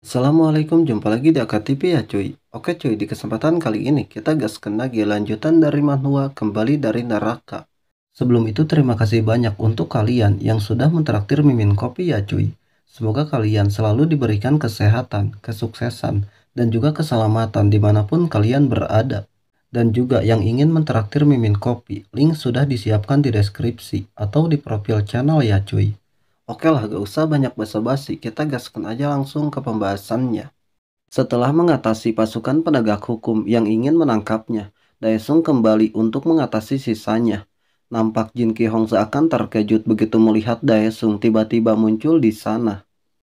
Assalamualaikum, jumpa lagi di AKTV ya cuy. Oke cuy, di kesempatan kali ini kita gaskan lagi lanjutan dari manhwa Kembali dari Neraka. Sebelum itu terima kasih banyak untuk kalian yang sudah mentraktir Mimin Kopi ya cuy. Semoga kalian selalu diberikan kesehatan, kesuksesan, dan juga keselamatan dimanapun kalian berada. Dan juga yang ingin mentraktir Mimin Kopi, link sudah disiapkan di deskripsi atau di profil channel ya cuy. Oke lah, gak usah banyak basa-basi, kita gaskan aja langsung ke pembahasannya. Setelah mengatasi pasukan penegak hukum yang ingin menangkapnya, Daesung kembali untuk mengatasi sisanya. Nampak Jin Ki-hong seakan terkejut begitu melihat Daesung tiba-tiba muncul di sana.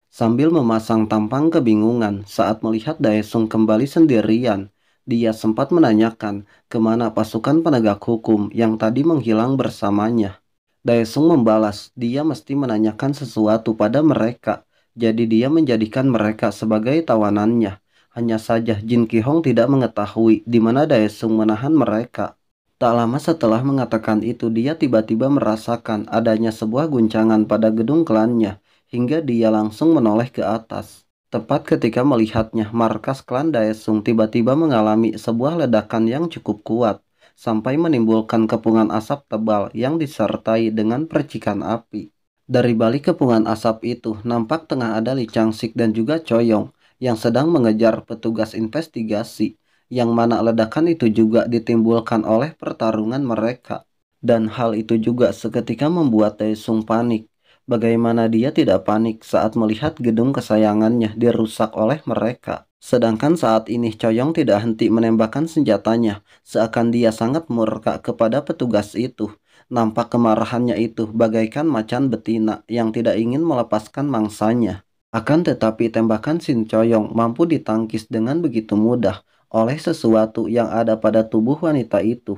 Sambil memasang tampang kebingungan saat melihat Daesung kembali sendirian, dia sempat menanyakan kemana pasukan penegak hukum yang tadi menghilang bersamanya. Daesung membalas, dia mesti menanyakan sesuatu pada mereka, jadi dia menjadikan mereka sebagai tawanannya. Hanya saja Jin Ki-hong tidak mengetahui di mana Daesung menahan mereka. Tak lama setelah mengatakan itu, dia tiba-tiba merasakan adanya sebuah guncangan pada gedung klannya, hingga dia langsung menoleh ke atas. Tepat ketika melihatnya, markas klan Daesung tiba-tiba mengalami sebuah ledakan yang cukup kuat, sampai menimbulkan kepungan asap tebal yang disertai dengan percikan api. Dari balik kepungan asap itu, nampak tengah ada Li Changsik dan juga Choyong yang sedang mengejar petugas investigasi, yang mana ledakan itu juga ditimbulkan oleh pertarungan mereka. Dan hal itu juga seketika membuat Daesung panik. Bagaimana dia tidak panik saat melihat gedung kesayangannya dirusak oleh mereka. Sedangkan saat ini Choyong tidak henti menembakkan senjatanya, seakan dia sangat murka kepada petugas itu. Nampak kemarahannya itu bagaikan macan betina yang tidak ingin melepaskan mangsanya. Akan tetapi tembakan Shin Choyong mampu ditangkis dengan begitu mudah oleh sesuatu yang ada pada tubuh wanita itu.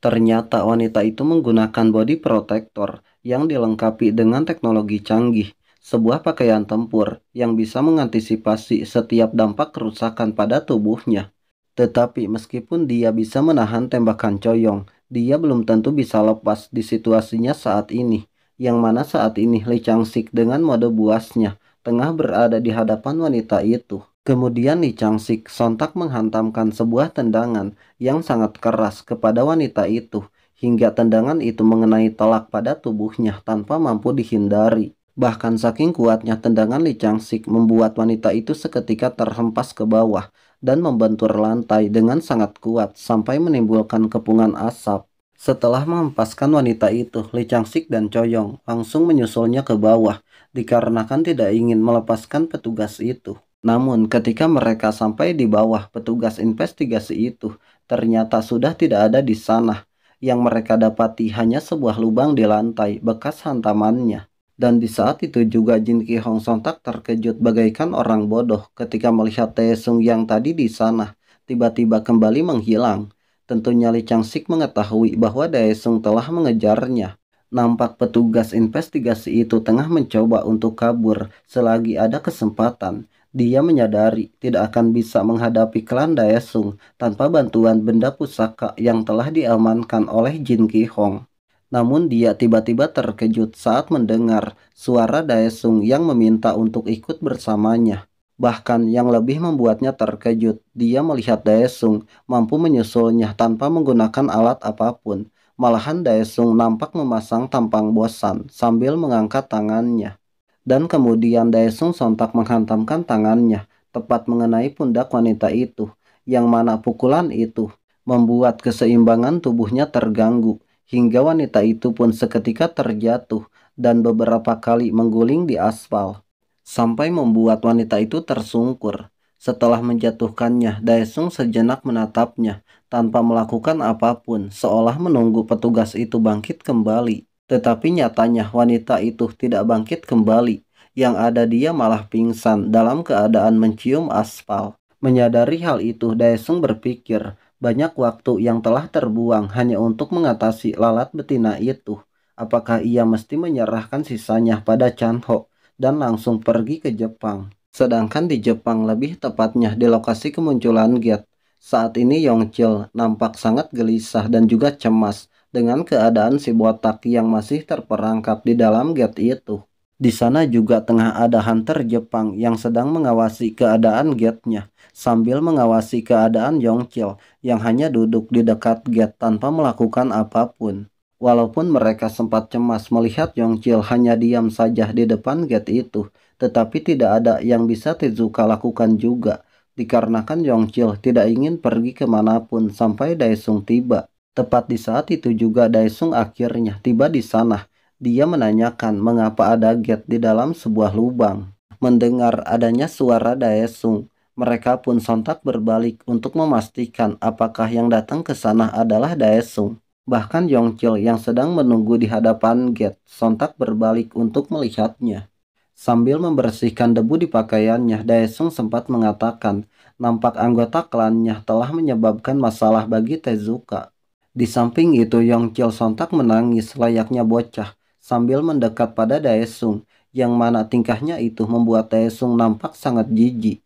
Ternyata wanita itu menggunakan body protector yang dilengkapi dengan teknologi canggih, sebuah pakaian tempur yang bisa mengantisipasi setiap dampak kerusakan pada tubuhnya. Tetapi meskipun dia bisa menahan tembakan Choyong, dia belum tentu bisa lepas di situasinya saat ini, yang mana saat ini Lee Changsik dengan mode buasnya tengah berada di hadapan wanita itu. Kemudian Lee Changsik sontak menghantamkan sebuah tendangan yang sangat keras kepada wanita itu, hingga tendangan itu mengenai telak pada tubuhnya tanpa mampu dihindari. Bahkan saking kuatnya tendangan Lee Changsik membuat wanita itu seketika terhempas ke bawah dan membentur lantai dengan sangat kuat sampai menimbulkan kepungan asap. Setelah menghempaskan wanita itu, Lee Changsik dan Choyong langsung menyusulnya ke bawah dikarenakan tidak ingin melepaskan petugas itu. Namun ketika mereka sampai di bawah petugas investigasi itu, ternyata sudah tidak ada di sana. Yang mereka dapati hanya sebuah lubang di lantai bekas hantamannya. Dan di saat itu juga Jin Ki-hong sontak terkejut bagaikan orang bodoh ketika melihat Taesung yang tadi di sana tiba-tiba kembali menghilang. Tentunya Lee Changsik mengetahui bahwa Daesung telah mengejarnya. Nampak petugas investigasi itu tengah mencoba untuk kabur selagi ada kesempatan. Dia menyadari tidak akan bisa menghadapi klan Daesung tanpa bantuan benda pusaka yang telah diamankan oleh Jin Ki-hong. Namun dia tiba-tiba terkejut saat mendengar suara Daesung yang meminta untuk ikut bersamanya. Bahkan yang lebih membuatnya terkejut, dia melihat Daesung mampu menyusulnya tanpa menggunakan alat apapun. Malahan Daesung nampak memasang tampang bosan sambil mengangkat tangannya. Dan kemudian Daesung sontak menghantamkan tangannya tepat mengenai pundak wanita itu, yang mana pukulan itu membuat keseimbangan tubuhnya terganggu, hingga wanita itu pun seketika terjatuh dan beberapa kali mengguling di aspal, sampai membuat wanita itu tersungkur. Setelah menjatuhkannya, Daesung sejenak menatapnya tanpa melakukan apapun, seolah menunggu petugas itu bangkit kembali. Tetapi nyatanya wanita itu tidak bangkit kembali. Yang ada dia malah pingsan dalam keadaan mencium aspal. Menyadari hal itu, Daesung berpikir banyak waktu yang telah terbuang hanya untuk mengatasi lalat betina itu. Apakah ia mesti menyerahkan sisanya pada Chan Ho dan langsung pergi ke Jepang? Sedangkan di Jepang, lebih tepatnya di lokasi kemunculan Gate, saat ini Yongchil nampak sangat gelisah dan juga cemas dengan keadaan si botak yang masih terperangkap di dalam gate itu. Di sana juga tengah ada hunter Jepang yang sedang mengawasi keadaan gate-nya, sambil mengawasi keadaan Yongchil yang hanya duduk di dekat gate tanpa melakukan apapun. Walaupun mereka sempat cemas melihat Yongchil hanya diam saja di depan gate itu, tetapi tidak ada yang bisa Tezuka lakukan juga, dikarenakan Yongchil tidak ingin pergi kemanapun sampai Daesung tiba. Tepat di saat itu juga Daesung akhirnya tiba di sana. Dia menanyakan mengapa ada gate di dalam sebuah lubang. Mendengar adanya suara Daesung, mereka pun sontak berbalik untuk memastikan apakah yang datang ke sana adalah Daesung. Bahkan Yongchil yang sedang menunggu di hadapan gate sontak berbalik untuk melihatnya. Sambil membersihkan debu di pakaiannya, Daesung sempat mengatakan nampak anggota klannya telah menyebabkan masalah bagi Tezuka. Di samping itu, Yongchil sontak menangis layaknya bocah sambil mendekat pada Daesung, yang mana tingkahnya itu membuat Daesung nampak sangat jijik.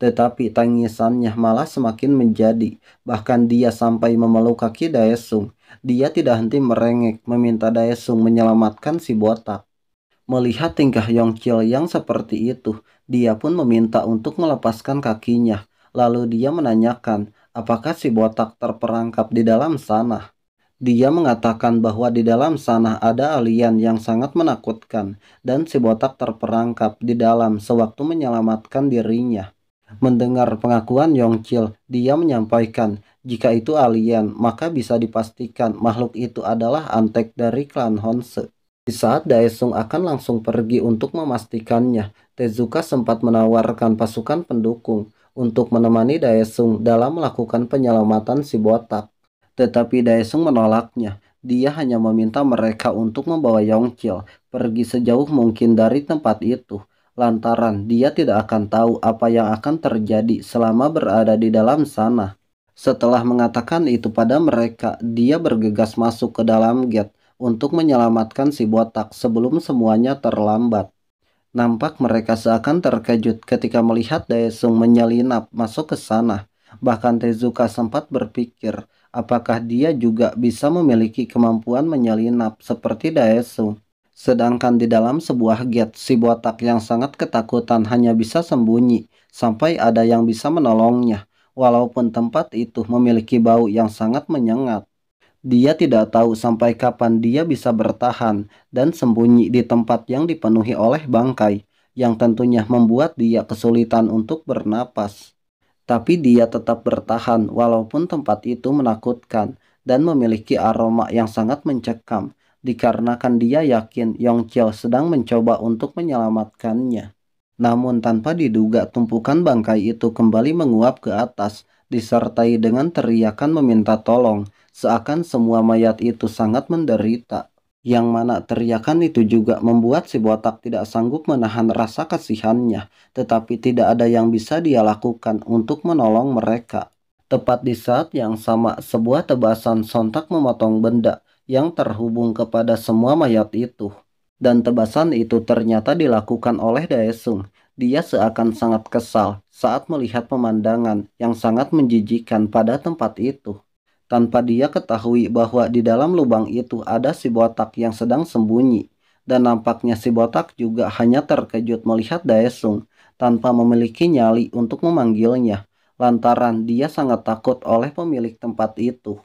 Tetapi tangisannya malah semakin menjadi, bahkan dia sampai memeluk kaki Daesung. Dia tidak henti merengek meminta Daesung menyelamatkan si botak. Melihat tingkah Yongchil yang seperti itu, dia pun meminta untuk melepaskan kakinya. Lalu dia menanyakan apakah si botak terperangkap di dalam sana. Dia mengatakan bahwa di dalam sana ada alien yang sangat menakutkan dan si botak terperangkap di dalam sewaktu menyelamatkan dirinya. Mendengar pengakuan Yongchil, dia menyampaikan jika itu alien, maka bisa dipastikan makhluk itu adalah antek dari klan Honshu. Di saat Daesung akan langsung pergi untuk memastikannya, Tezuka sempat menawarkan pasukan pendukung untuk menemani Daesung dalam melakukan penyelamatan si botak. Tetapi Daesung menolaknya. Dia hanya meminta mereka untuk membawa Yongchil pergi sejauh mungkin dari tempat itu, lantaran dia tidak akan tahu apa yang akan terjadi selama berada di dalam sana. Setelah mengatakan itu pada mereka, dia bergegas masuk ke dalam gate untuk menyelamatkan si botak sebelum semuanya terlambat. Nampak mereka seakan terkejut ketika melihat Daesung menyelinap masuk ke sana. Bahkan Tezuka sempat berpikir apakah dia juga bisa memiliki kemampuan menyelinap seperti Daesung. Sedangkan di dalam sebuah gate, si botak yang sangat ketakutan hanya bisa sembunyi sampai ada yang bisa menolongnya. Walaupun tempat itu memiliki bau yang sangat menyengat. Dia tidak tahu sampai kapan dia bisa bertahan dan sembunyi di tempat yang dipenuhi oleh bangkai, yang tentunya membuat dia kesulitan untuk bernapas. Tapi dia tetap bertahan walaupun tempat itu menakutkan dan memiliki aroma yang sangat mencekam, dikarenakan dia yakin Yongchil sedang mencoba untuk menyelamatkannya. Namun tanpa diduga tumpukan bangkai itu kembali menguap ke atas, disertai dengan teriakan meminta tolong. Seakan semua mayat itu sangat menderita, yang mana teriakan itu juga membuat si botak tidak sanggup menahan rasa kasihannya, tetapi tidak ada yang bisa dia lakukan untuk menolong mereka. Tepat di saat yang sama, sebuah tebasan sontak memotong benda yang terhubung kepada semua mayat itu. Dan tebasan itu ternyata dilakukan oleh Daesung. Dia seakan sangat kesal saat melihat pemandangan yang sangat menjijikan pada tempat itu. Tanpa dia ketahui bahwa di dalam lubang itu ada si botak yang sedang sembunyi. Dan nampaknya si botak juga hanya terkejut melihat Daesung tanpa memiliki nyali untuk memanggilnya, lantaran dia sangat takut oleh pemilik tempat itu.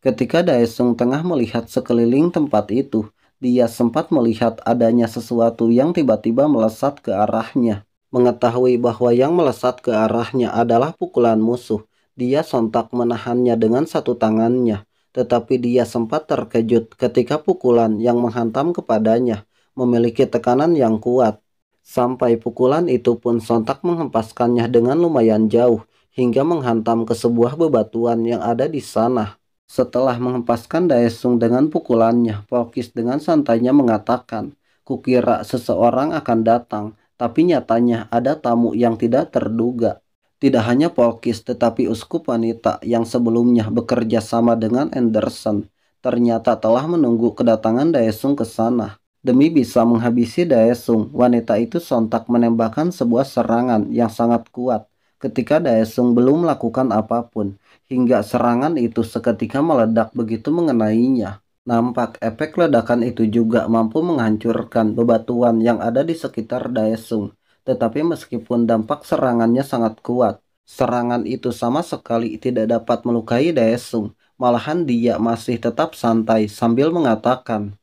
Ketika Daesung tengah melihat sekeliling tempat itu, dia sempat melihat adanya sesuatu yang tiba-tiba melesat ke arahnya. Mengetahui bahwa yang melesat ke arahnya adalah pukulan musuh, dia sontak menahannya dengan satu tangannya, tetapi dia sempat terkejut ketika pukulan yang menghantam kepadanya memiliki tekanan yang kuat. Sampai pukulan itu pun sontak menghempaskannya dengan lumayan jauh hingga menghantam ke sebuah bebatuan yang ada di sana. Setelah menghempaskan Daesung dengan pukulannya, Polkis dengan santainya mengatakan, "Kukira seseorang akan datang, tapi nyatanya ada tamu yang tidak terduga." Tidak hanya Polkis tetapi uskup wanita yang sebelumnya bekerja sama dengan Anderson ternyata telah menunggu kedatangan Daesung ke sana. Demi bisa menghabisi Daesung, wanita itu sontak menembakkan sebuah serangan yang sangat kuat ketika Daesung belum melakukan apapun, hingga serangan itu seketika meledak begitu mengenainya. Nampak efek ledakan itu juga mampu menghancurkan bebatuan yang ada di sekitar Daesung. Tetapi meskipun dampak serangannya sangat kuat, serangan itu sama sekali tidak dapat melukai Daesung. Malahan dia masih tetap santai sambil mengatakan,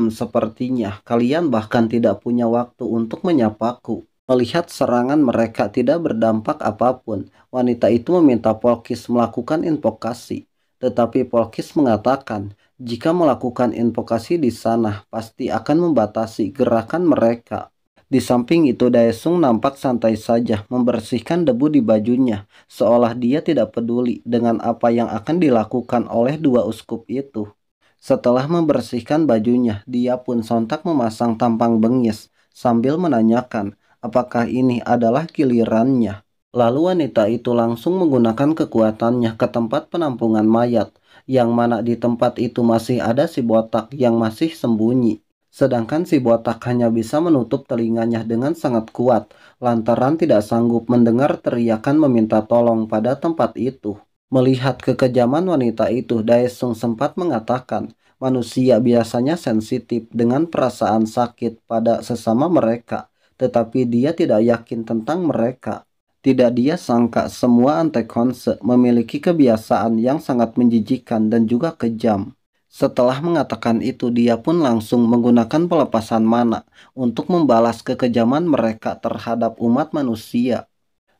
sepertinya kalian bahkan tidak punya waktu untuk menyapaku." Melihat serangan mereka tidak berdampak apapun, wanita itu meminta Polkis melakukan invokasi. Tetapi Polkis mengatakan, jika melakukan invokasi di sana, pasti akan membatasi gerakan mereka. Di samping itu, Daesung nampak santai saja membersihkan debu di bajunya, seolah dia tidak peduli dengan apa yang akan dilakukan oleh dua uskup itu. Setelah membersihkan bajunya, dia pun sontak memasang tampang bengis sambil menanyakan apakah ini adalah gilirannya. Lalu wanita itu langsung menggunakan kekuatannya ke tempat penampungan mayat, yang mana di tempat itu masih ada si botak yang masih sembunyi. Sedangkan si botak hanya bisa menutup telinganya dengan sangat kuat, lantaran tidak sanggup mendengar teriakan meminta tolong pada tempat itu. Melihat kekejaman wanita itu, Daesung sempat mengatakan, manusia biasanya sensitif dengan perasaan sakit pada sesama mereka, tetapi dia tidak yakin tentang mereka. Tidak dia sangka semua Antekonse memiliki kebiasaan yang sangat menjijikan dan juga kejam. Setelah mengatakan itu, dia pun langsung menggunakan pelepasan mana untuk membalas kekejaman mereka terhadap umat manusia.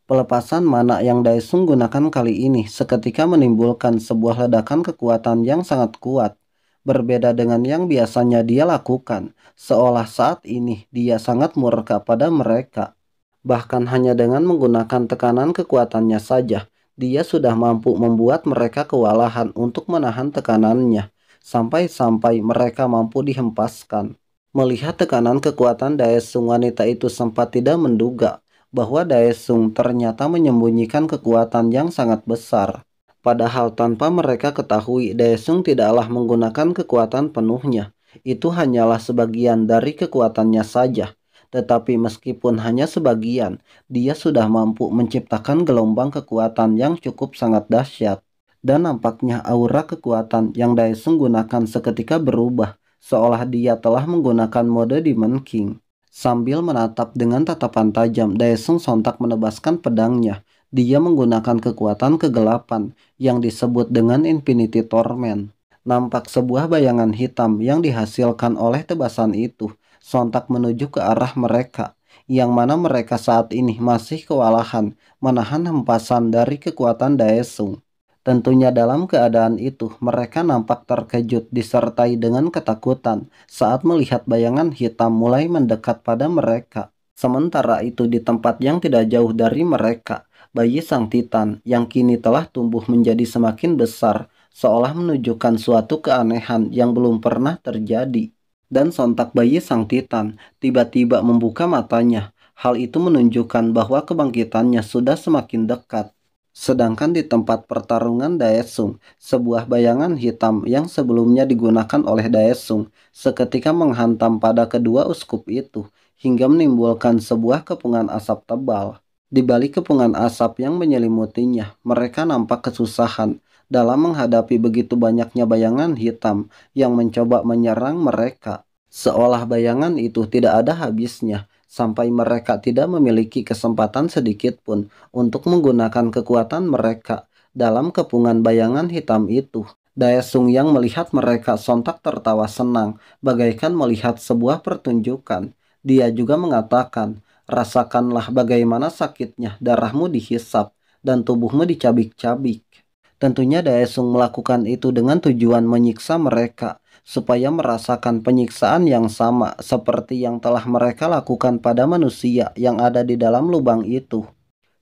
Pelepasan mana yang Daesung gunakan kali ini seketika menimbulkan sebuah ledakan kekuatan yang sangat kuat. Berbeda dengan yang biasanya dia lakukan, seolah saat ini dia sangat murka pada mereka. Bahkan hanya dengan menggunakan tekanan kekuatannya saja, dia sudah mampu membuat mereka kewalahan untuk menahan tekanannya, sampai-sampai mereka mampu dihempaskan. Melihat tekanan kekuatan Daesung, wanita itu sempat tidak menduga bahwa Daesung ternyata menyembunyikan kekuatan yang sangat besar. Padahal tanpa mereka ketahui, Daesung tidaklah menggunakan kekuatan penuhnya. Itu hanyalah sebagian dari kekuatannya saja. Tetapi meskipun hanya sebagian, dia sudah mampu menciptakan gelombang kekuatan yang cukup sangat dahsyat. Dan nampaknya aura kekuatan yang Daesung gunakan seketika berubah, seolah dia telah menggunakan mode Demon King. Sambil menatap dengan tatapan tajam, Daesung sontak menebaskan pedangnya. Dia menggunakan kekuatan kegelapan yang disebut dengan Infinity Torment. Nampak sebuah bayangan hitam yang dihasilkan oleh tebasan itu sontak menuju ke arah mereka, yang mana mereka saat ini masih kewalahan menahan hempasan dari kekuatan Daesung. Tentunya dalam keadaan itu, mereka nampak terkejut disertai dengan ketakutan saat melihat bayangan hitam mulai mendekat pada mereka. Sementara itu di tempat yang tidak jauh dari mereka, bayi sang Titan yang kini telah tumbuh menjadi semakin besar, seolah menunjukkan suatu keanehan yang belum pernah terjadi. Dan sontak bayi sang Titan tiba-tiba membuka matanya. Hal itu menunjukkan bahwa kebangkitannya sudah semakin dekat. Sedangkan di tempat pertarungan Daesung, sebuah bayangan hitam yang sebelumnya digunakan oleh Daesung seketika menghantam pada kedua uskup itu hingga menimbulkan sebuah kepungan asap tebal. Di balik kepungan asap yang menyelimutinya, mereka nampak kesusahan dalam menghadapi begitu banyaknya bayangan hitam yang mencoba menyerang mereka. Seolah bayangan itu tidak ada habisnya, sampai mereka tidak memiliki kesempatan sedikit pun untuk menggunakan kekuatan mereka dalam kepungan bayangan hitam itu. Daesung yang melihat mereka sontak tertawa senang, bagaikan melihat sebuah pertunjukan. Dia juga mengatakan, rasakanlah bagaimana sakitnya darahmu dihisap dan tubuhmu dicabik-cabik. Tentunya Daesung melakukan itu dengan tujuan menyiksa mereka, supaya merasakan penyiksaan yang sama seperti yang telah mereka lakukan pada manusia yang ada di dalam lubang itu.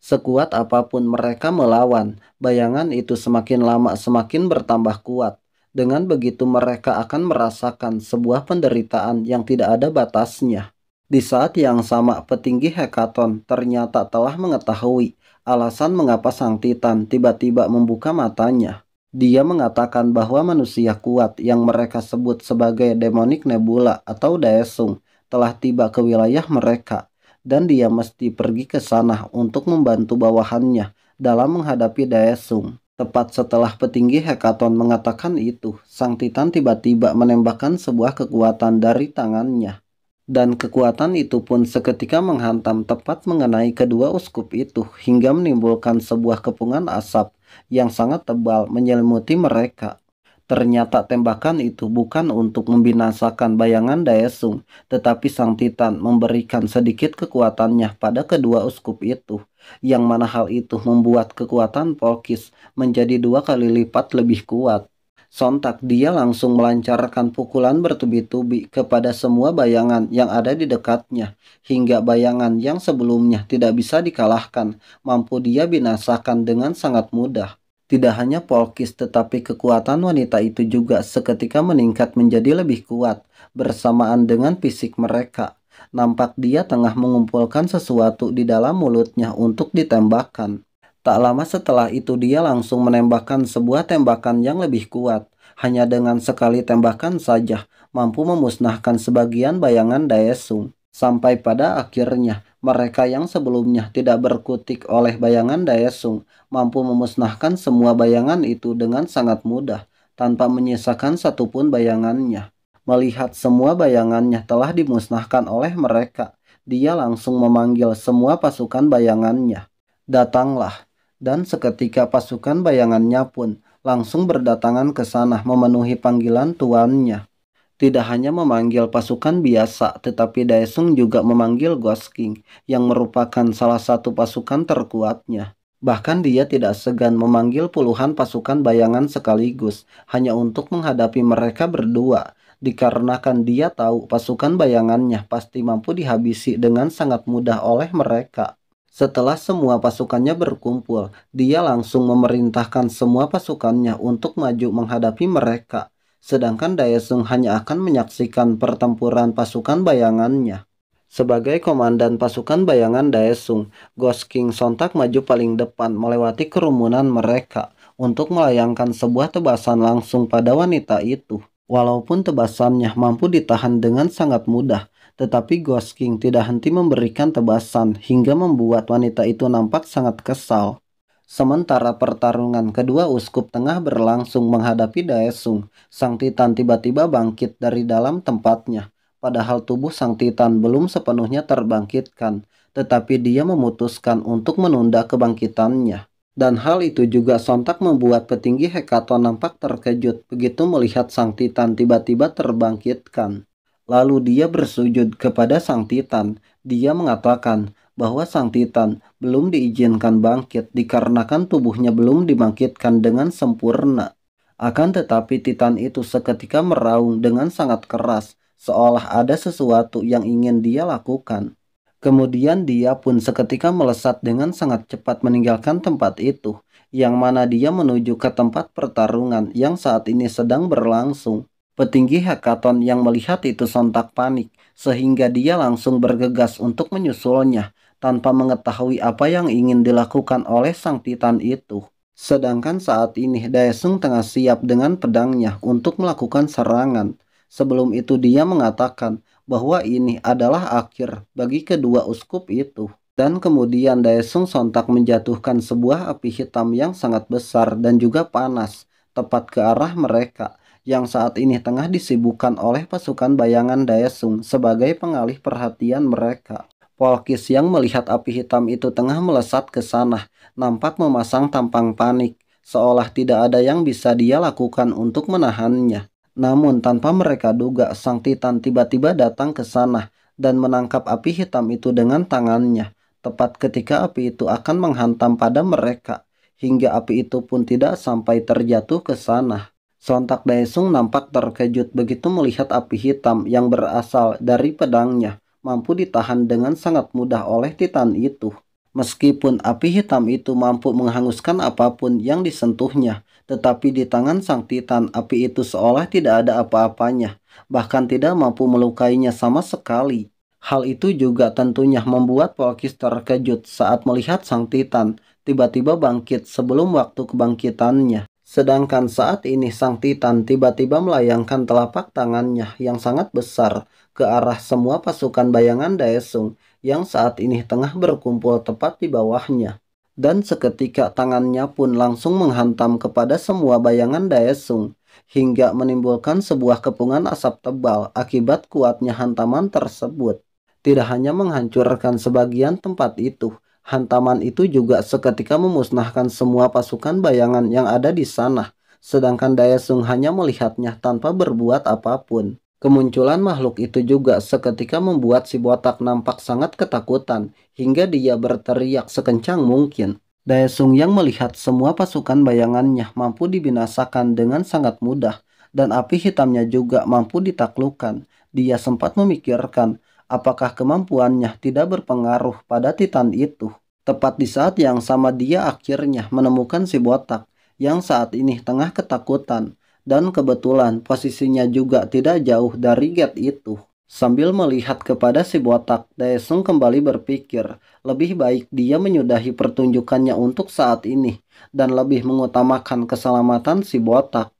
Sekuat apapun mereka melawan, bayangan itu semakin lama semakin bertambah kuat. Dengan begitu mereka akan merasakan sebuah penderitaan yang tidak ada batasnya. Di saat yang sama, petinggi Hekaton ternyata telah mengetahui alasan mengapa sang Titan tiba-tiba membuka matanya. Dia mengatakan bahwa manusia kuat yang mereka sebut sebagai Demonic Nebula atau Daesung telah tiba ke wilayah mereka, dan dia mesti pergi ke sana untuk membantu bawahannya dalam menghadapi Daesung. Tepat setelah petinggi Hekaton mengatakan itu, sang Titan tiba-tiba menembakkan sebuah kekuatan dari tangannya. Dan kekuatan itu pun seketika menghantam tepat mengenai kedua uskup itu hingga menimbulkan sebuah kepungan asap yang sangat tebal menyelimuti mereka. Ternyata tembakan itu bukan untuk membinasakan bayangan Daesung, tetapi sang Titan memberikan sedikit kekuatannya pada kedua uskup itu, yang mana hal itu membuat kekuatan Polkis menjadi 2 kali lipat lebih kuat. Sontak dia langsung melancarkan pukulan bertubi-tubi kepada semua bayangan yang ada di dekatnya, hingga bayangan yang sebelumnya tidak bisa dikalahkan, mampu dia binasakan dengan sangat mudah. Tidak hanya Polkis tetapi kekuatan wanita itu juga seketika meningkat menjadi lebih kuat bersamaan dengan fisik mereka. Nampak dia tengah mengumpulkan sesuatu di dalam mulutnya untuk ditembakkan. Tak lama setelah itu dia langsung menembakkan sebuah tembakan yang lebih kuat. Hanya dengan sekali tembakan saja mampu memusnahkan sebagian bayangan Daesung. Sampai pada akhirnya mereka yang sebelumnya tidak berkutik oleh bayangan Daesung mampu memusnahkan semua bayangan itu dengan sangat mudah, tanpa menyisakan satupun bayangannya. Melihat semua bayangannya telah dimusnahkan oleh mereka, dia langsung memanggil semua pasukan bayangannya. Datanglah, dan seketika pasukan bayangannya pun langsung berdatangan ke sana memenuhi panggilan tuannya. Tidak hanya memanggil pasukan biasa, tetapi Daesung juga memanggil Ghost King, yang merupakan salah satu pasukan terkuatnya. Bahkan dia tidak segan memanggil puluhan pasukan bayangan sekaligus, hanya untuk menghadapi mereka berdua, dikarenakan dia tahu pasukan bayangannya pasti mampu dihabisi dengan sangat mudah oleh mereka. Setelah semua pasukannya berkumpul, dia langsung memerintahkan semua pasukannya untuk maju menghadapi mereka. Sedangkan Daesung hanya akan menyaksikan pertempuran pasukan bayangannya. Sebagai komandan pasukan bayangan Daesung, Ghost King sontak maju paling depan melewati kerumunan mereka untuk melayangkan sebuah tebasan langsung pada wanita itu. Walaupun tebasannya mampu ditahan dengan sangat mudah, tetapi Ghost King tidak henti memberikan tebasan hingga membuat wanita itu nampak sangat kesal. Sementara pertarungan kedua uskup tengah berlangsung menghadapi Daesung, sang Titan tiba-tiba bangkit dari dalam tempatnya. Padahal tubuh sang Titan belum sepenuhnya terbangkitkan, tetapi dia memutuskan untuk menunda kebangkitannya. Dan hal itu juga sontak membuat petinggi Hekaton nampak terkejut begitu melihat sang Titan tiba-tiba terbangkitkan. Lalu dia bersujud kepada sang Titan. Dia mengatakan bahwa sang Titan belum diizinkan bangkit dikarenakan tubuhnya belum dibangkitkan dengan sempurna. Akan tetapi Titan itu seketika meraung dengan sangat keras, seolah ada sesuatu yang ingin dia lakukan. Kemudian dia pun seketika melesat dengan sangat cepat meninggalkan tempat itu, yang mana dia menuju ke tempat pertarungan yang saat ini sedang berlangsung. Petinggi Hekaton yang melihat itu sontak panik, sehingga dia langsung bergegas untuk menyusulnya, tanpa mengetahui apa yang ingin dilakukan oleh sang Titan itu. Sedangkan saat ini Daesung tengah siap dengan pedangnya untuk melakukan serangan. Sebelum itu dia mengatakan bahwa ini adalah akhir bagi kedua uskup itu. Dan kemudian Daesung sontak menjatuhkan sebuah api hitam yang sangat besar dan juga panas, tepat ke arah mereka, yang saat ini tengah disibukkan oleh pasukan bayangan Daesung sebagai pengalih perhatian mereka. Polkis yang melihat api hitam itu tengah melesat ke sana, nampak memasang tampang panik, seolah tidak ada yang bisa dia lakukan untuk menahannya. Namun tanpa mereka duga, sang Titan tiba-tiba datang ke sana dan menangkap api hitam itu dengan tangannya, tepat ketika api itu akan menghantam pada mereka, hingga api itu pun tidak sampai terjatuh ke sana. Sontak Daesung nampak terkejut begitu melihat api hitam yang berasal dari pedangnya mampu ditahan dengan sangat mudah oleh Titan itu. Meskipun api hitam itu mampu menghanguskan apapun yang disentuhnya, tetapi di tangan sang Titan api itu seolah tidak ada apa-apanya, bahkan tidak mampu melukainya sama sekali. Hal itu juga tentunya membuat Polkis terkejut saat melihat sang Titan tiba-tiba bangkit sebelum waktu kebangkitannya. Sedangkan saat ini sang Titan tiba-tiba melayangkan telapak tangannya yang sangat besar ke arah semua pasukan bayangan Daesung yang saat ini tengah berkumpul tepat di bawahnya. Dan seketika tangannya pun langsung menghantam kepada semua bayangan Daesung, hingga menimbulkan sebuah kepungan asap tebal akibat kuatnya hantaman tersebut. Tidak hanya menghancurkan sebagian tempat itu, hantaman itu juga seketika memusnahkan semua pasukan bayangan yang ada di sana, sedangkan Daesung hanya melihatnya tanpa berbuat apapun. Kemunculan makhluk itu juga seketika membuat si botak nampak sangat ketakutan, hingga dia berteriak sekencang mungkin. Daesung yang melihat semua pasukan bayangannya mampu dibinasakan dengan sangat mudah, dan api hitamnya juga mampu ditaklukkan. Dia sempat memikirkan apakah kemampuannya tidak berpengaruh pada Titan itu. Tepat di saat yang sama dia akhirnya menemukan si botak yang saat ini tengah ketakutan. Dan kebetulan posisinya juga tidak jauh dari gate itu. Sambil melihat kepada si botak, Daesung kembali berpikir, lebih baik dia menyudahi pertunjukannya untuk saat ini, dan lebih mengutamakan keselamatan si botak.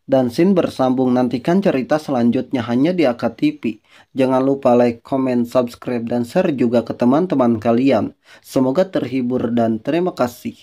Dan scene bersambung, nantikan cerita selanjutnya hanya di AKTV. Jangan lupa like, comment, subscribe, dan share juga ke teman-teman kalian. Semoga terhibur dan terima kasih.